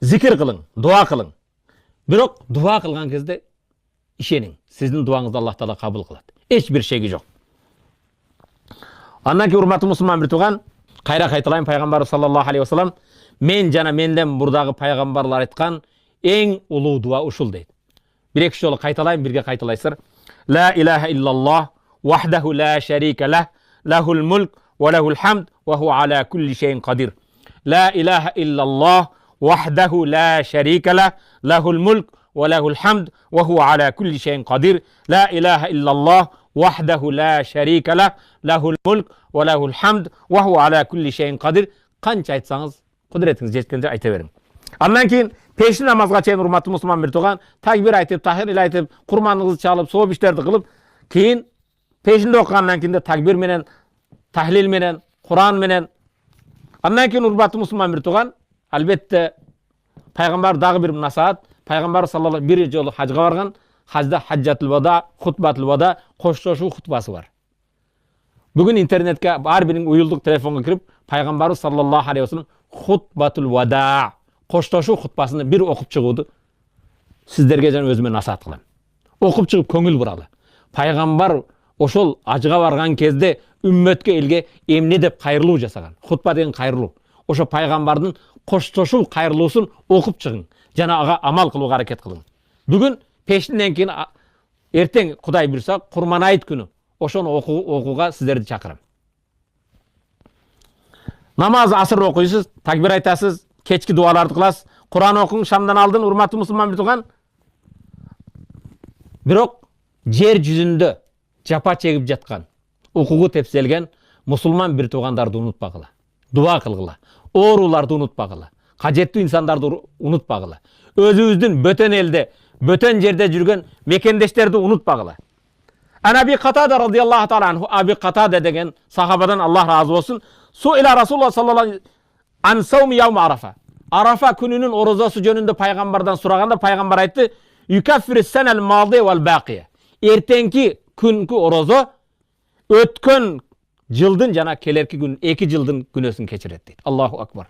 Zikir kılın, dua kılın. Бирок дуа кылган кезде ишенин, сиздин дуаңызды Аллах Таала кабыл кылат. Эч бир шеги жок. Андан кийин урматтуу мусулман бир тууган, кайра кайталайм, пайгамбар саллаллаху алейхи вассалам мен жана менден бурдагы пайгамбарлар айткан эң улуу дуа ушул дейт. Бир эки жолу кайталайм, бирге кайталайсыздар. Ла илаха иллаллах вахдаху ла шарика лах, лахул мулк ва лахул хамд ва хуа аля кулли шейин кадир. Ла илаха иллаллах вахдаху ла шарика лах, лахул мулк ва лахул хамд ва хуа аля кулли шейин кадир. Ла илаха иллаллах вахдаху ла шарика лах, лахул мулк ва лахул хамд ва хуа аля кулли шейин кадир. Канча айтсаңыз, кудретиңиз жеткенче айта бериң. Андан кийин пешин намазга чейин урматтуу мусулман бир тууган такбир айтып, тахлил айтып, курманыңызды чалып, сооп иштерди кылып, кийин пешинде окугандан кийин такбир менен, тахлил менен, Куран менен, андан кийин урматтуу мусулман бир тууган, албетте пайгамбар дагы бир насаат, пайгамбар саллаллаху бир жолу хажга барган, хажда хаджатул вада, хутбатул вада, коштошуу хутбасы бар. Бүгүн интернетке ар бириң уюлдук телефонго кирип, пайгамбар саллаллаху алейхи вассалам хутбатул вада, коштошуу хутбасын бир окуп чыгууду сиздерге жана өзүмө насаат кылам. Окуп чыгып көңүл буралы. Пайгамбар ошол ажыга барган кезде үммөткө элге эмне деп кайрылуу жасаган. Хутба деген кайрылуу. Ошо пайгамбардын коштошуу кайрылуусун окуп чыгың, жана ага амал кылууга аракет кылың. Бүгүн пештинден кийин эртең Кудай буйрса Курман айт күнү ошону окууга сиздерди чакырам. Намаз асыр окуйсуз, такбир айтасыз, кечки дуаларды кыласыз, Куран окуң шамдан алдын, урматтуу мусулман бир тууган. Бирок жер жүзүндө жапа чегип жаткан, укугу тепселген мусулман бир туугандарды унутпагыла. Дуа кылгыла. Ооруларды унутпагыла. Кажеттүү инсандарды унутпагыла. Өзүбүздүн бөтөн элде, бөтөн жерде жүргөн мекендештерди унутпагыла. Анаби Катада радияллаху таала анху, Аби Катада деген сахабадан Аллах разы болсун, суила Расулуллах саллаллаху алейхи ан сауми яум Арафа. Арафа күнүнүн орозосу жөнүндө пайгамбардан сураганда пайгамбар айтты: "Юкаффиру санал мади вал бaqi." Эртеңки күнкү орозо өткөн жылдын жана келерки күн 2 жылдын күнөөсүн кечирет дейт. Аллаху акбар.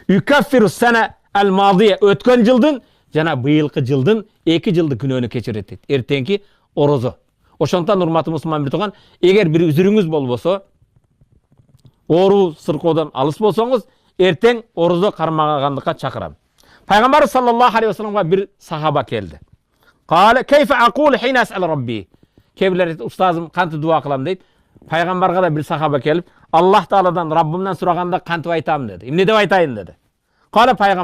Юкаффиру сана ал мади, өткөн жылдын жана быйылкы жылдын 2 жылды күнөөнү кечирет дейт. Эртеңки орозо. Ошондон урматтуу мусулман бир тууган, эгер бир үзүрүңүз болбосо, оору сыркоодон алыс болсоңуз, эртең орозо кармагандыкка чакырам. Пайгамбар саллаллаху алейхи вассаламга бир сахаба келди. Кале кейфе акул хина асал рабби. Кебилер устазым кантип дуа кылам дейт. Пайгамбарга да бир сахаба келип, Аллах Тааладан, Раббымдан сураганда кантип айтам деди. Эмне деп айтайын деди. Кале пайгамбар